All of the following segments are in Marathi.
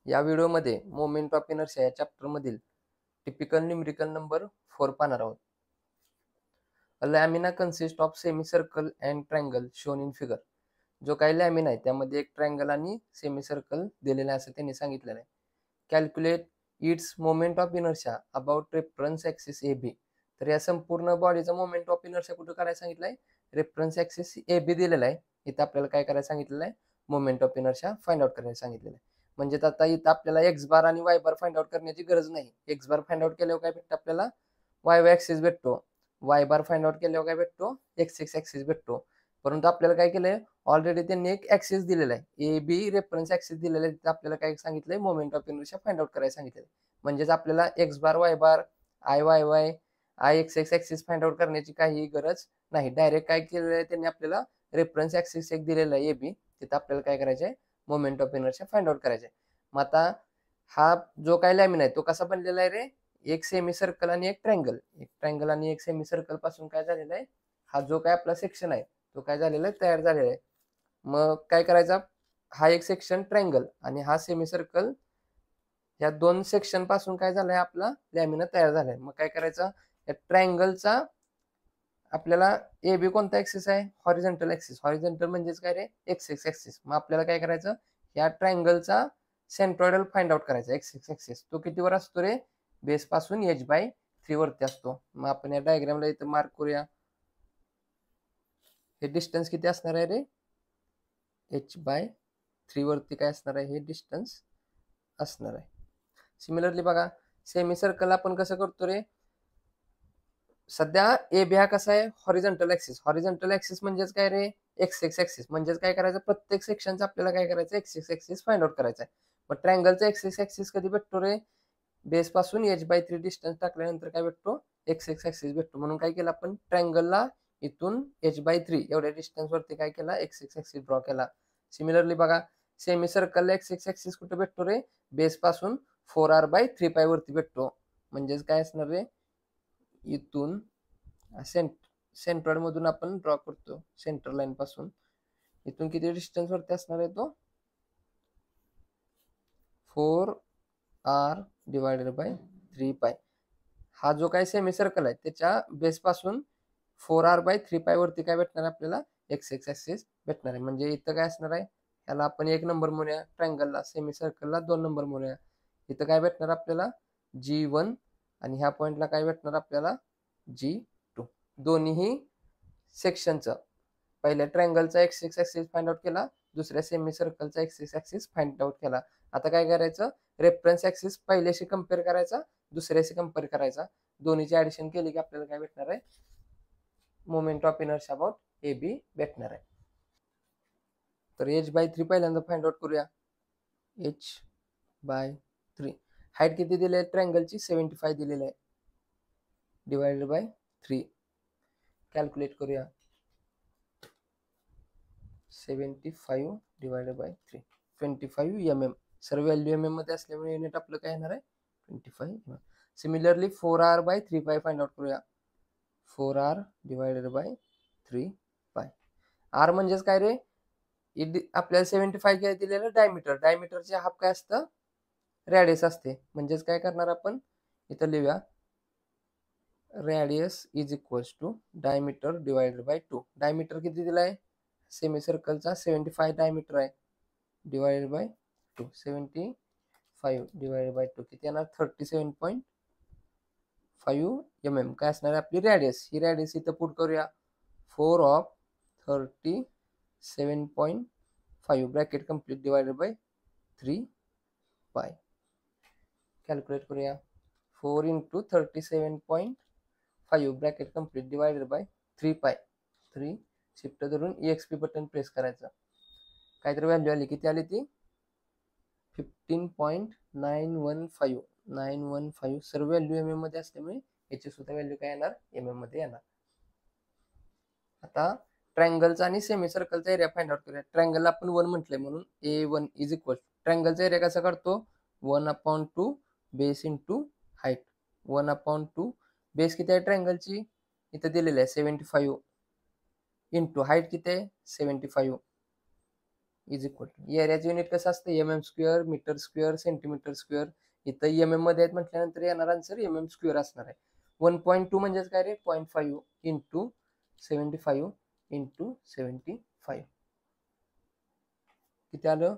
या व्हिडिओमध्ये मोमेंट ऑफ इनर्शिया या चॅप्टरमधील टिपिकल न्यूमेरिकल नंबर 4 पाहणार आहोत. A lamina consist of semi circle and triangle shown in figure. जो काही लॅमिना आहे त्यामध्ये एक ट्रायंगल आणि सेमी सर्कल दिलेला आहे असं त्यांनी सांगितलेलं आहे. Calculate its moment of inertia about reference axis A B. तर या संपूर्ण बॉडीचा मोमेंट ऑफ इनर्शिया कुठं करायला सांगितलं आहे? रेफरन्स ॲक्सिस ए बी दिलेला आहे. इथं आपल्याला काय करायला सांगितलेलं आहे? Moment of inertia find out करायला सांगितलेलं आहे. म्हणजे आता इथं आपल्याला एक्स बार आणि वाय बार फाइंड आउट करण्याची गरज नाही. एक्स बार फाइंड आउट केल्यावर काय भेटतं आपल्याला? वाय ॲक्सिस भेटतो. वाय बार फाइंड आउट केल्यावर काय भेटतो? एक्स ॲक्सिस भेटतो. परंतु आपल्याला काय केलंय? ऑलरेडी त्यांनी एक ॲक्सिस दिलेला आहे. ए बी रेफरन्स ॲक्सिस दिलेला आहे. तिथं आपल्याला काय सांगितलंय? Moment of inertia find out करायला सांगितलंय. म्हणजेच आपल्याला x bar, Y bar, I Y Y, I x axis find out करण्याची काही गरज नाही. डायरेक्ट काय केलेलं आहे त्यांनी आपल्याला? रेफरन्स ॲक्सिस एक दिलेला आहे ए बी. तिथं आपल्याला काय करायचं आहे? Moment of inertia find out करायचं आहे. मग आता हा जो काही लॅमिन आहे तो कसा बनलेला आहे रे? एक सेमी सर्कल आणि एक ट्रायंगल. एक ट्रायंगल आणि एक सेमी सर्कल पासून काय झालेला आहे? हा जो काय आपला सेक्शन आहे तो काय झालेला आहे? तयार झालेला आहे. मग काय करायचा? हा एक सेक्शन ट्रायंगल आणि हा सेमी सर्कल, या दोन सेक्शन पासून काय झालंय? आपला लॅमिना तयार झालाय. मग काय करायचं? या ट्रायंगलचा आपल्याला ए बी कोणता ऍक्सिस आहे? Horizontal axis. हॉरिझॉन्टल म्हणजेच काय रे? X axis. मग आपल्याला काय करायचं? या ट्रायंगलचा सेंट्रॉइडल फाइंड आउट करायचा. एक्स ऍक्सिस तो कितीवर असतो रे? बेस पासून h/3 वरती असतो. मग आपण या डायग्रामला इथं मार्क करूया. हे डिस्टन्स किती असणार आहे रे? h/3 वरती काय असणार आहे? हे डिस्टन्स असणार आहे. सिमिलरली बघा, सेमी सर्कल आपण कसं करतो रे? सध्या ए बी हा कसा आहे? Horizontal axis. हॉरिझॉन्टल ऍक्सिस म्हणजेच काय रे? X axis. म्हणजेच काय करायचं? प्रत्येक सेक्शनचा आपल्याला काय करायचं? एक्स ऍक्सिस फाइंड आउट करायचा आहे. मग ट्रायंगलचा एक्स ऍक्सिस कधी भेटतो रे? बेस पासून h/3 डिस्टन्स टाकल्यानंतर काय भेटतो? एक्स ऍक्सिस भेटतो. म्हणून काय केलं आपण? ट्रायंगलला इथून h/3 एवढ्या डिस्टन्स वरती काय केला? एक्स ऍक्सिस ड्रॉ केला. सिमिलरली बघा, सेमी सर्कलला एक्स ऍक्सिस कुठे भेटतो रे? बेस पासून 4r/3π वरती भेटतो. म्हणजेच काय असणार रे? इथून सेंट्रॉइड मधून आपण ड्रॉ करतो, सेंटर लाईन पासून इथून किती डिस्टन्स वरती असणार आहे तो? 4r/3π. हा जो काही सेमी सर्कल आहे त्याच्या बेस पासून 4r/3π वरती काय भेटणार आपल्याला? एक्स ऍक्सिस भेटणार आहे. म्हणजे इथं काय असणार आहे? याला आपण 1 नंबर म्हणूया, ट्रायंगलला. सेमी सर्कलला 2 नंबर म्हणूया. इथं काय भेटणार आपल्याला? G1 आणि ह्या पॉइंटला काय भेटणार आपल्याला? G2. दोन्हीही सेक्शनचं पहिल्या ट्रायंगलचा एक्स ऍक्सिस फाइंड आउट केला, दुसऱ्या सेमी सर्कलचा एक्स ऍक्सिस फाइंड आउट केला. आता काय करायचं? रेफरन्स ऍक्सिस पहिल्याशी कम्पेअर करायचा, दुसऱ्याशी कम्पेअर करायचा. दोन्हीची ऍडिशन केली की आपल्याला काय भेटणार आहे? Moment of inertia about A B भेटणार आहे. तर h/3 पहिल्यांदा फाइंड आउट करूया. h/3 हाईट किती दिली आहे ट्रायंगलची? 75 दिलेली आहे. Divided bye 3. कॅल्क्युलेट करूया. 75 डिवायडेड बाय 3. 25 mm. सर्व व्हॅल्यू mm मध्ये असल्यामुळे युनिट आपलं काय येणार आहे? 25 mm. Similarly 4r/3π find out करूया. 4r divided by 3π. r म्हणजेच काय रे? आपल्याला 75 काय दिलेलं? डायमीटर. डायमीटरचे हाफ काय असतं? रॅडियस असते. म्हणजेच काय करणार आपण? इथं लिहूया. Radius is equals to diameter divided by 2. Diameter किती दिलाय? सेमी सर्कलचा 75 डायमीटर आहे. Divided by 2. 75 डिवायडेड बाय 2 किती येणार? 37.5 mm. काय असणार आहे आपली रॅडियस? ही रॅडियस इथं पुट करूया. 4 of 37.5 bracket complete divided by 3π. Calculate करूया. 4 into 37.5 bracket complete divided by 3π. 3 shift धरून EXP बटन प्रेस करायचं. काहीतरी व्हॅल्यू आली. किती आली ती? 15.915. 915. सर्व व्हॅल्यू mm मध्ये असल्यामुळे याची सुद्धा व्हॅल्यू काय येणार? mm मध्ये येणार. आता ट्रायंगलचा आणि सेमी सर्कलचा एरिया फाइंड आउट करूया. ट्रायंगलला आपण 1 म्हटलंय म्हणून A1 इज इक्वल. ट्रायंगलचा एरिया कसा काढतो? 1/2 बेस इंटू हाईट. 1/2 बेस किती आहे ट्रायंगलची? इथं दिलेली आहे 75 इंटू हाईट किती आहे? 75. इज इक्वल टू एरियाचं युनिट कसं असतं mm², metre square, centimetre square. इथं mm मध्ये आहेत म्हटल्यानंतर येणार आन्सर mm² असणार आहे. 1.2 म्हणजेच काय रे 0.5 इंटू 75 इंटू 75 किती आलं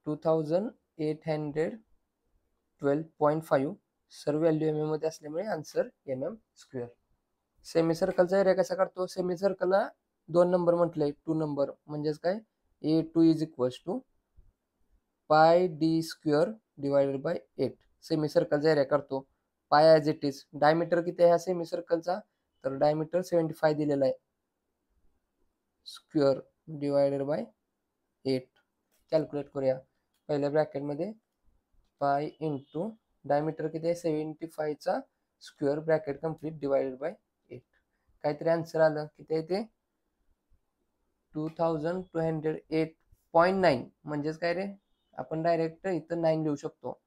2812.5. सर्व व्हॅल्यू mm मध्ये असल्यामुळे आन्सर mm². सेमी सर्कलचा एरिया कसा काढतो? सेमी सर्कलला 2 नंबर म्हटलंय, 2 नंबर म्हणजेच काय A2 is equals to pi d² divided by 8. Semi सर्कलचा एरिया काढतो. Pi as it is. Diameter किती आहे ह्या सेमी सर्कलचा? तर डायमीटर 75 दिलेला आहे. Square divided by 8. कॅल्क्युलेट करूया. पहिल्या ब्रॅकेटमध्ये पाय इंटू डायमीटर किती आहे 75चा square bracket complete divided by 8. काहीतरी आन्सर आलं किती आहे ते 2208.9. म्हणजेच काय रे आपण डायरेक्ट इथं 9 लिहू शकतो.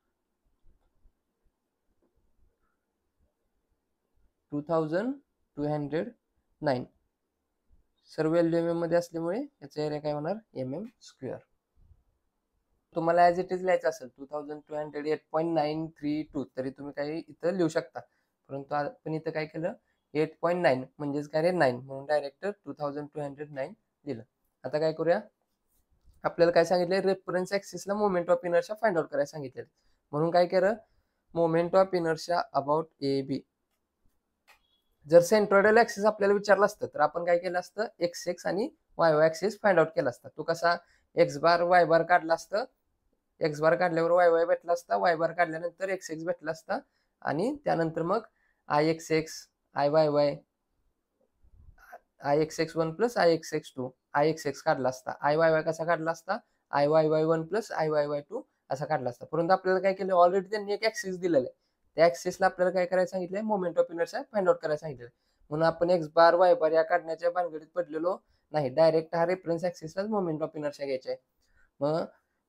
2209. सर्व व्हॅल्यू mm मध्ये असल्यामुळे याचा एरिया काय होणार mm². तुम्हाला ॲज इट इज लिहायचं असेल 2208.932 तरी तुम्ही काही इथं लिहू शकता. परंतु आपण इथं काय केलं 8.9 म्हणजेच काय रे 9 म्हणून डायरेक्ट 2209 दिलं. आता काय करूया आपल्याला काय सांगितलंय रेफरन्स ऍक्सिसला moment of inertia find out करायला सांगितले. म्हणून काय केलं moment of inertia about A B. जर सेंट्रॉइडल ऍक्सिस आपल्याला विचारलं असतं तर आपण काय केलं असतं x आणि y ऍक्सिस फाइंड आउट केला असता. तो कसा x बार y बार काढला असतं. x बार काढल्यावर y भेटला असता, y बार काढल्यानंतर x भेटला असता आणि त्यानंतर मग ix iy ix1 plus ix2 ix काढला असता. iy कसा काढला असता iyy1 प्लस iyy2 असा काढला असता. परंतु आपल्याला काय केलं ऑलरेडी त्यांनी एक ऍक्सिस दिलेलं आहे. त्या ऍक्सिसला आपल्याला काय करायला सांगितलंय moment of inertia find out करायला सांगितलं. म्हणून आपण x बार y बार या काढण्याच्या भानगडीत पडलेलो नाही. डायरेक्ट हा रेफरन्स ऍक्सिसलाच मोमेंट ऑफ इनर्शिया घ्यायचा आहे. मग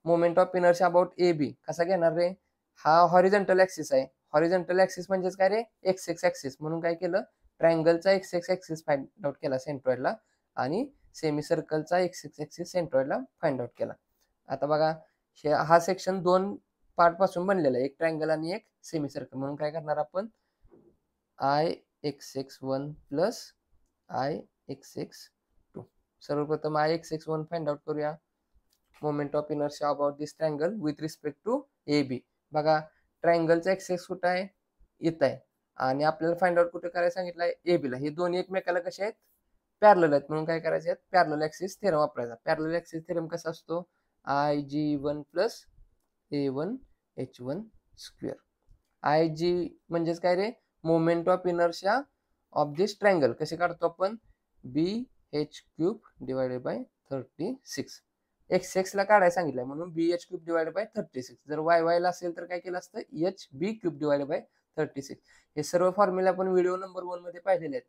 moment of inertia about A B कसा घेणार रे? हा हॉरिझॉन्टल ऍक्सिस आहे. हॉरिझॉन्टल ऍक्सिस म्हणजेच काय रे एक्स ऍक्सिस. म्हणून काय केलं ट्रायंगलचा एक्स ऍक्सिस फाइंड आउट केला सेंट्रॉइडला आणि सेमी सर्कलचा एक्स ऍक्सिस सेंट्रॉइडला फाइंड आउट केला. आता बघा हा सेक्शन 2 पार्ट पासून बनलेला आहे, एक ट्रायंगल आणि एक सेमी सर्कल. म्हणून काय करणार आपण ix1 प्लस ix2. सर्वप्रथम ix1 फाइंड आउट करूया. Moment of inertia about this triangle with respect to A B. बघा ट्रायंगलचा एक्सेस कुठं आहे इथं आहे आणि आपल्याला फाइंड आउट कुठे करायला सांगितलं आहे ए बीला. हे दोन्ही एकमेकाला कसे आहेत पॅरलल आहेत. म्हणून काय करायचे आहेत पॅरलल ऍक्सिस थेरम वापरायचा. पॅरलल ऍक्सिस थेरम कसा असतो IG1 plus A1 H1 square. IG म्हणजेच काय रे moment of inertia of this triangle कसे काढतो आपण BH³ डिवायडेड बाय 36. x ला काढायला सांगितलंय म्हणून BH³ डिवायडेड बाय 36. जर y ला असेल तर काय केलं असतं HB³ डिवायडेड बाय 36. हे सर्व फॉर्म्युला आपण व्हिडिओ नंबर 1 मध्ये पाहिलेले आहेत.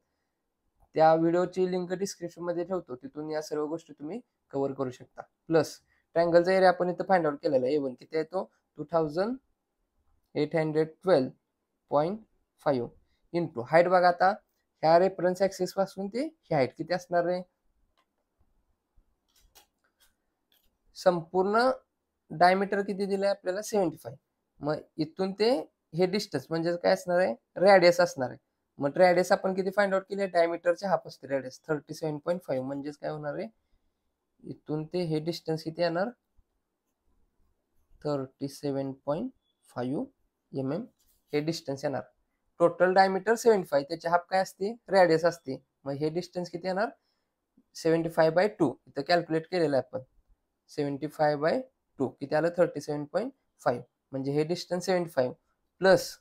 त्या व्हिडिओची लिंक डिस्क्रिप्शन मध्ये ठेवतो, तिथून या सर्व गोष्टी तुम्ही कव्हर करू शकता. प्लस ट्रायंगलचा एरिया आपण इथं फाइंड आउट केलेला आहे A1 किती आहे तो 2812.5 इंटू हाईट. बघा आता ह्या रेफरन्स ऍक्सिस पासून ते ही हाईट किती असणार आहे संपूर्ण डायमीटर किती दिलंय आपल्याला 75. मग इथून ते हे डिस्टन्स म्हणजे काय असणार आहे रेडियस असणार आहे. मग रेडियस आपण किती फाइंड आउट केले डायमीटरचे हाफ असते रेडियस 37.5. म्हणजेच काय होणार आहे इथून ते हे डिस्टन्स किती येणार 37.5 mm हे डिस्टन्स येणार. टोटल डायमीटर 75 त्याचे हाफ काय असते रेडियस असते. मग हे डिस्टन्स किती येणार 75/2. इथं कॅल्क्युलेट केलेलं आहे आपण 75/2 किती आलं 37.5. म्हणजे हे डिस्टन्स 75 प्लस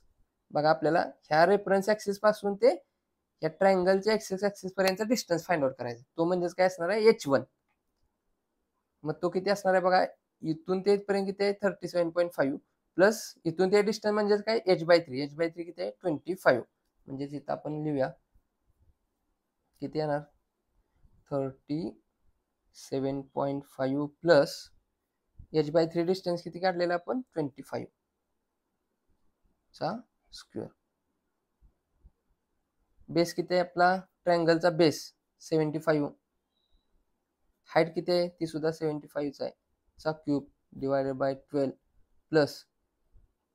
बघा आपल्याला ह्या रेफरन्स ऍक्सिस पासून ते या ट्रायंगलच्या ऍक्सिस पर्यंत डिस्टन्स फाइंड आउट करायचा. तो म्हणजेच काय असणार आहे H1. मग तो किती असणार आहे बघा इथून ते इथपर्यंत किती आहे 37.5 प्लस इथून ते डिस्टन्स म्हणजे काय h/3 किती आहे 25. म्हणजे इथं आपण लिहूया किती येणार 37.5 प्लस h/3 डिस्टन्स किती काढलेला आपण 25 चा स्क्वेअर. बेस किती आहे आपला ट्रायंगलचा बेस 75. हाईट किती आहे ती सुद्धा 75 आहे. चा cube divided by 12 plus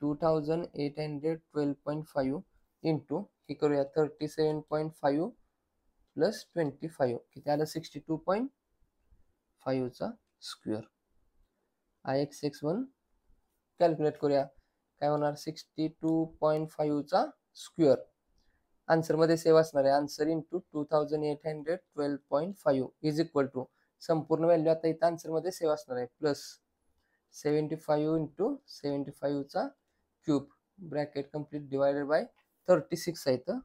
2812.5 into हे करूया 37.5 प्लस 25 किती आलं 62.5 चा स्क्वेअर. IX1 कॅल्क्युलेट करूया काय होणार 62.5 चा स्क्वेअर आन्सरमध्ये सेव्ह असणार आहे. Answer into 2812.5 is equal to संपूर्ण व्हॅल्यू आता इथं आन्सरमध्ये सेव्ह असणार आहे प्लस 75 इंटू 75 चा cube bracket complete divided by 36 आहे इथं.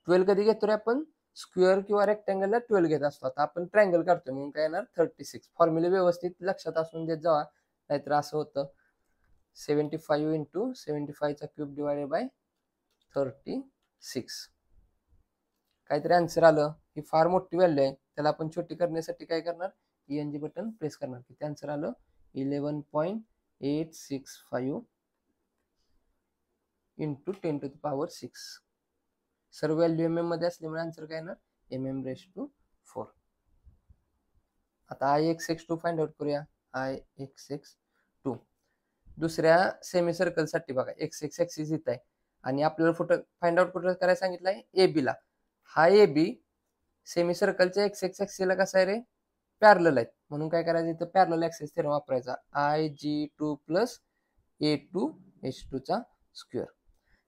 12 कधी घेतो रे आपण स्क्वेअर किंवा रेक्टँगलला 12 घेत असतो. आता आपण ट्रायंगल काढतोय म्हणून काय येणार 36. फॉर्म्युले व्यवस्थित लक्षात असून देत जावा नाहीतर असं होतं 75 इंटू 75 चा क्यूब डिवायडेड बाय 36. काहीतरी आन्सर आलं. ही फार मोठी व्हॅल्यू आहे त्याला आपण छोटी करण्यासाठी काय करणार ENG बटन प्रेस करणार. किती आन्सर आलं 11.865 इंटू 10 टू द पॉवर 6. सर्व व्हॅल्यू mm मध्ये असल्यामुळे आन्सर काय येणार mm⁴. आता IX2 फाइंड आउट करूया. IX2 दुसऱ्या सेमी सर्कल साठी बघा x ऍक्सिस इथं आहे आणि आपल्याला फाइंड आउट कुठं करायला सांगितलंय AB ला. हा AB सेमी सर्कलच्या x ऍक्सिसला कसा आहे रे पॅरलल आहेत म्हणून काय करायचं इथं पॅरलल ऍक्सिस थेरम वापरायचा IG2 प्लस A2H2 चा स्क्वेअर.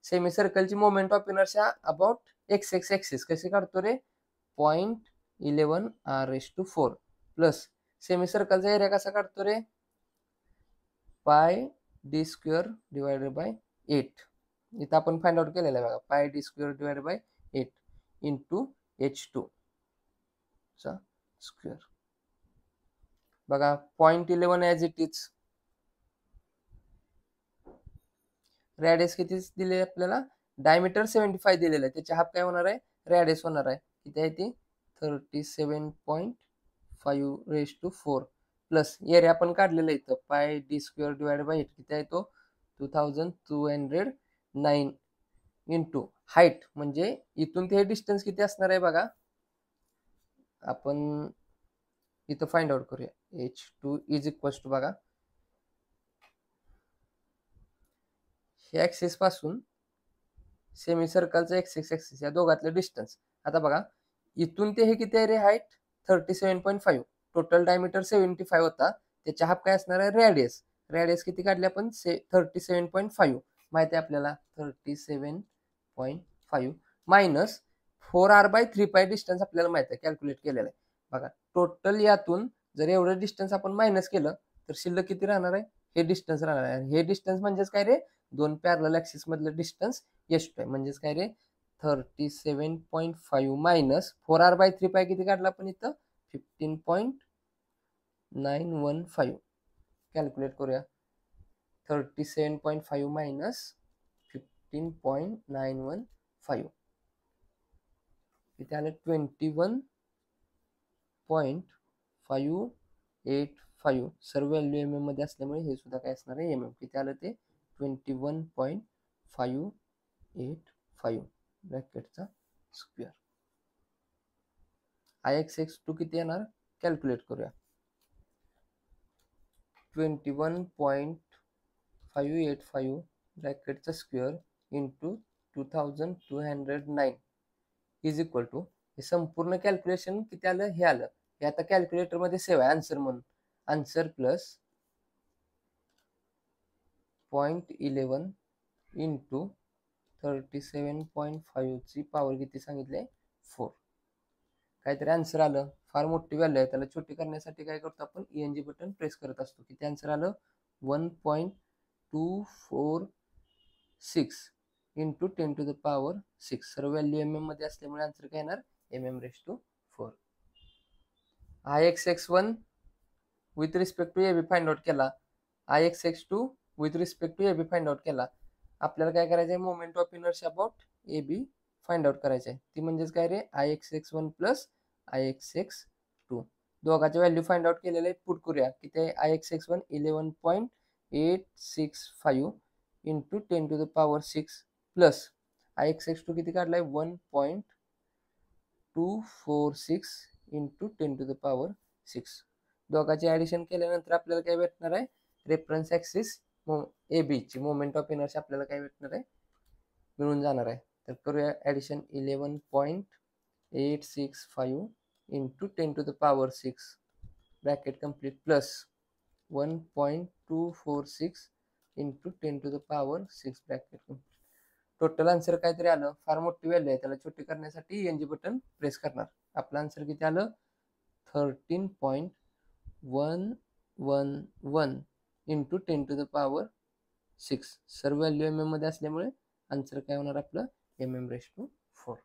सेमी सर्कलची moment of inertia about x axis कशी काढतो रे 0.11 r⁴ प्लस सेमी सर्कलचा एरिया कसा काढतो रे पाय d स्क्वेअर डिवायडेड बाय 8. इथं आपण फाइंड आउट केलेलं आहे बघा पाय d square divided by 8 into H2 चा स्क्वेअर. बघा 0.11 ॲज इट इज. रॅडियस किती दिले आपल्याला डायमीटर 75 दिलेलं आहे त्याचे हाफ काय होणार आहे रॅडियस होणार आहे किती आहे ती 37.5⁴ प्लस एरिया आपण काढलेला इथं पाय d स्क्वेअर डिवायडेड बाय 8 किती आहे तो 2209 इंटू हाईट म्हणजे इथून ते डिस्टन्स किती असणार आहे बघा आपण इथं फाइंड आउट करूया H2 इज इक्वल टू बघा हे ऍक्सिस पासून सेमी सर्कलचा x ऍक्सिस या दोघातलं डिस्टन्स. आता बघा इथून ते हे किती आहे रे हाईट 37.5 टोटल डायमीटर 75 होता त्याच्या हाफ काय असणार आहे रॅडियस. रॅडियस किती काढले आपण 37.5 माहिती आहे आपल्याला 37.5 मायनस 4r/3π डिस्टन्स आपल्याला माहिती आहे कॅल्क्युलेट केलेलं आहे. बघा टोटल यातून जर एवढं डिस्टन्स आपण मायनस केलं तर शिल्लक किती राहणार आहे हे डिस्टन्स राहणार आहे. हे डिस्टन्स म्हणजेच काय रे दोन पॅरलल ऍक्सिस मधलं डिस्टन्स H2 म्हणजेच काय रे 37.5 मायनस 4r/3π किती काढला आपण इथं 15.915 कॅल्क्युलेट करूया 37.5 मायनस 15.915 किती आलं 21.585 सर्व व्हॅल्यू mm मध्ये असल्यामुळे हे सुद्धा काय असणार आहे mm किती आलं ते 21.585 ब्रॅकेटचा स्क्वेअर. IX2 किती येणार कॅल्क्युलेट करूया 21.585 ब्रॅकेटचा square into 2209 is equal to हे संपूर्ण कॅल्क्युलेशन किती आलं हे आलं हे आता कॅल्क्युलेटर मध्ये सेव्ह आहे आन्सर म्हणून आन्सर प्लस 0.11 इंटू 37.5 ची पॉवर किती सांगितले 4 काहीतरी आन्सर आलं. फार मोठी व्हॅल्यू आहे त्याला छोटी करण्यासाठी काय करतो आपण ENG बटन प्रेस करत असतो. किती आन्सर आलं 1.246 इंटू 10 टू द पॉवर 6 सर्व व्हॅल्यू mm मध्ये असल्यामुळे आन्सर काय येणार mm⁴. IX1 with respect to AB find out केला. IX2 with respect to AB find out केला. आपल्याला काय करायचं आहे moment of inertia about AB find out करायचं आहे ती म्हणजेच काय रे IX1 प्लस IX2 दोघांचे व्हॅल्यू फाइंड आउट केलेले आहेत पुट करूया किती आहे IX1 11.865 into 10 to the power 6 plus IX2 किती काढलाय 1.246 इंटू 10 टू द पॉवर 6 दोघांची ॲडिशन केल्यानंतर आपल्याला काय भेटणार आहे, रेफरन्स ॲक्सिस ए बीची मोमेंट ऑफ इनर्शिया आपल्याला काय भेटणार आहे, मिळून जाणार आहे. तर करूया addition. 11.865 into 10⁻6 bracket complete plus 1.246 into 10⁻6 bracket complete. Total answer काहीतरी आलं, फार मोठी व्हॅल्यू आहे, त्याला छोटी करण्यासाठी एनजी बटन प्रेस करणार. आपलं आन्सर किती आलं, 13.111 इंटू 10⁻6. सर्व व्हॅल्यू एम एम मध्ये असल्यामुळे आन्सर काय होणार आपलं, mm⁴.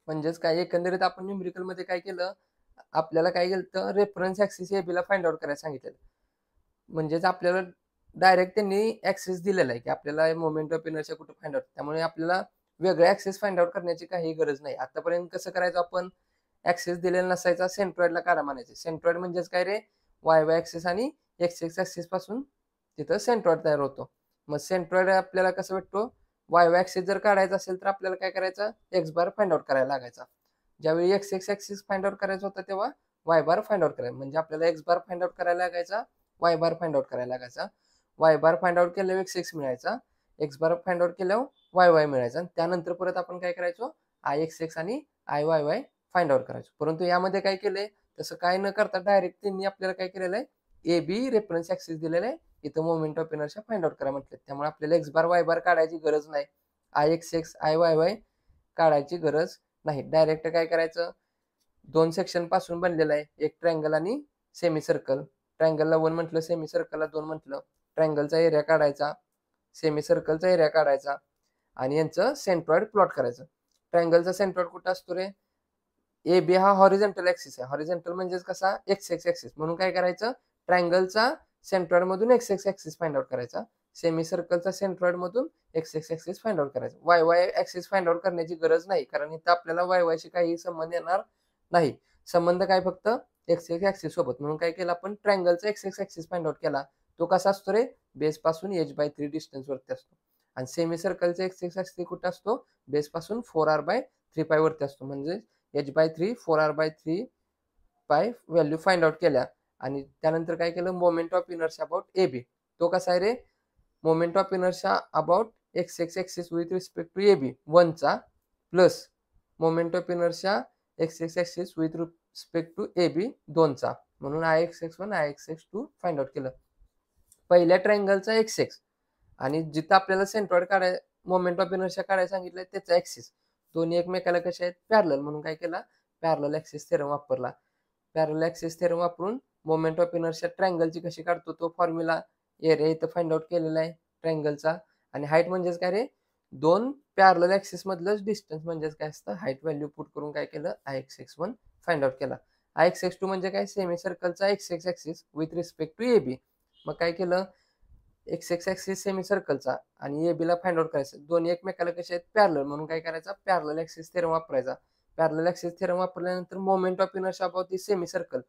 म्हणजेच काय, एकंदरीत आपण न्यूमेरिकल मध्ये काय केलं, आपल्याला काय केलं तर रेफरन्स ऍक्सिस ए बीला फाइंड आउट करायला सांगितलं. म्हणजेच आपल्याला डायरेक्ट त्यांनी ऍक्सेस दिलेला आहे की आपल्याला मोमेंट ऑफ इनर्शिया कुठं फाइंड आउट, त्यामुळे आपल्याला वेगळं ऍक्सेस फाइंड आउट करण्याची काही गरज नाही. आतापर्यंत कसं करायचं, आपण ऍक्सेस दिलेला नसायचा, सेंट्रॉइडला काढा म्हणायचे. सेंट्रॉइड म्हणजेच काय रे, वाय वाय ऍक्सेस आणि एक्स एक्स ऍक्सेस पासून तिथं सेंट्रॉइड तयार होतो. मग सेंट्रॉइड आपल्याला कसं भेटतो, वाय वाय ऍक्सेस जर काढायचा असेल तर आपल्याला काय करायचं, एक्स बार फाइंड आउट करायला लागायचा. ज्यावेळी X X axes find out करायचा होता तेव्हा वाय बार फाइंड आउट करायचा. म्हणजे आपल्याला एक्स बार फाइंड आउट करायला लागायचा, वाय बार फाइंड आउट करायला लागायचा. वाय बार फाइंड आउट केल्यावर एक्स एक्स मिळायचा, एक्स बार फाइंड आउट केल्यावर वाय वाय मिळायचा. त्यानंतर परत आपण काय करायचो, आय एक्स एक्स आणि I Y Y find out करायचो. परंतु यामध्ये काय केलंय, तसं काय न करता डायरेक्ट त्यांनी आपल्याला काय केलेलं आहे, ए बी रेफरन्स ऍक्सिस दिलेलं आहे, इथं moment of inertia find out करा म्हटलं. त्यामुळे आपल्याला एक्स बार वाय बार काढायची गरज नाही, I X X I Y Y काढायची गरज नाही. डायरेक्ट काय करायचं, दोन सेक्शन पासून बनलेलं आहे, एक ट्रायंगल आणि सेमी सर्कल. ट्रायंगलला 1 म्हटलं, सेमी सर्कलला 2 म्हटलं. ट्रायंगलचा एरिया काढायचा, सेमी सर्कलचा एरिया काढायचा आणि यांचं सेंट्रॉइड प्लॉट करायचं. ट्रायंगलचा सेंट्रॉइड कुठं असतो रे, ए बी हा हॉरिझॉन्टल ऍक्सिस आहे. हॉरिझॉन्टल म्हणजेच कसा, एक्स एक्स ऍक्सिस. म्हणून काय करायचं, ट्रायंगलचा सेंट्रॉइड मधून X X axis find out करायचा, सेमी सर्कलचा सेंट्रॉइड मधून X X axis find out करायचा. Y Y axis find out करण्याची गरज नाही, कारण इथं आपल्याला वाय वायशी काही संबंध येणार नाही. संबंध काय, फक्त एक्स एक्स ऍक्सिस सोबत. म्हणून काय केलं आपण, ट्रायंगलचा X X axis find out केला. तो कसा असतो रे, बेस पासून h/3 डिस्टन्स वरती असतो. आणि सेमी सर्कलचा एक्स एक्स ऍक्सिस कुठं असतो, बेस पासून 4r/3π वरती असतो. म्हणजे h/3 4r/3 पाय व्हॅल्यू फाइंड आउट केल्या. आणि त्यानंतर काय केलं, moment of inertia about A B. तो कसा आहे रे, moment of inertia about X X axis with respect to A B 1 चा plus moment of inertia X X axis with respect to A B 2 चा. म्हणून I X X 1 I X X 2 find out केलं. पहिल्या ट्रायंगलचा एक्स एक्स आणि जिथं आपल्याला सेंट्रॉइड काढाय मोमेंट ऑफ इनर्शिया काढायला सांगितलंय त्याचा ऍक्सिस, दोन्ही एकमेकाला कसे आहेत, पॅरलल. म्हणून काय केला, पॅरलल ऍक्सिस थेरम वापरला. पॅरलल ऍक्सिस थेरम वापरून मोमेंट ऑफ इनर्शिया ट्रायंगलची कशी काढतो, तो फॉर्म्युला एरिया इथं फाइंड आउट केलेला आहे ट्रायंगलचा. आणि हाईट म्हणजेच काय रे, दोन पॅरलल ऍक्सिस मधलं डिस्टन्स म्हणजेच काय असतं, हाईट व्हॅल्यू पुट करून काय केलं, I X X 1 find out केला. आय एक्स एक्स 2 म्हणजे काय, सेमी सर्कलचा X X axis with respect to A B. मग काय केलं, एक्स एक्स ऍक्सिस सेमी सर्कलचा आणि ए बी ला फाइंड आउट करायचं. दोन्ही एकमेकाला कसे आहेत, पॅरलल. म्हणून काय करायचा, पॅरलल ऍक्सिस थेरम वापरायचा. पॅरलल ऍक्सिस थेरम वापरल्यानंतर moment of inertia about the semi circle,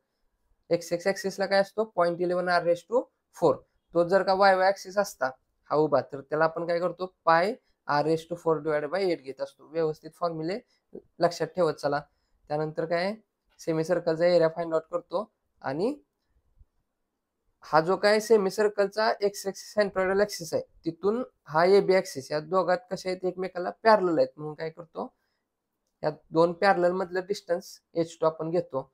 X X ऍक्सिसला काय असतो, 0.11r⁴. तो जर का वाय वाय ऍक्सिस असता हा उभा, तर त्याला आपण काय करतो, πr⁴/8 घेत असतो. व्यवस्थित फॉर्म्युले लक्षात ठेवत चला. त्यानंतर काय, सेमी सर्कलचा एरिया फाइंड आउट करतो आणि हा जो काय सेमी सर्कलचा एक्स एक्सिस सेंट्रॉइडल ऍक्सिस आहे, तिथून हा ए बी ऍक्सिस, या दोघात कसे आहेत, एकमेकाला पॅरलल आहेत. म्हणून काय करतो, या दोन पॅरलल मधलं डिस्टन्स h2 आपण घेतो,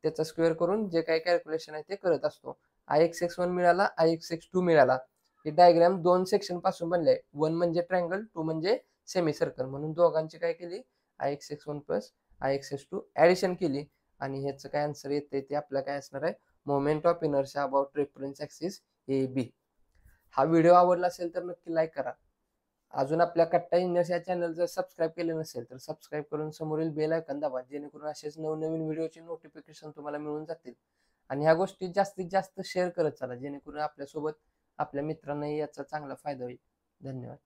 त्याचा स्क्वेअर करून जे काही कॅल्क्युलेशन आहे ते करत असतो. आय एक्स एक्स 1 मिळाला, आय एक्स एक्स 2 मिळाला. ही डायग्राम दोन सेक्शन पासून बनले, 1 म्हणजे ट्रायंगल, 2 म्हणजे सेमी सर्कल. म्हणून दोघांची काय केली, I X X 1 plus I X X 2 addition केली. आणि ह्याचं काय आन्सर येते ते आपलं काय असणार आहे, moment of inertia about reference axis A B. हा व्हिडिओ आवडला असेल तर नक्की लाईक करा. अजून आपल्या कट्टा इंजिनियर्स या चॅनल जर सबस्क्राईब केले नसेल तर सबस्क्राईब करून समोरील बेल आयकॉन दाबा, जेणेकरून असेच नवनवीन व्हिडिओचे नोटिफिकेशन तुम्हाला मिळून जातील. आणि ह्या गोष्टी जास्तीत जास्त शेअर करत चला, जेणेकरून आपल्यासोबत आपल्या मित्रांनाही याचा चांगला फायदा होईल. धन्यवाद.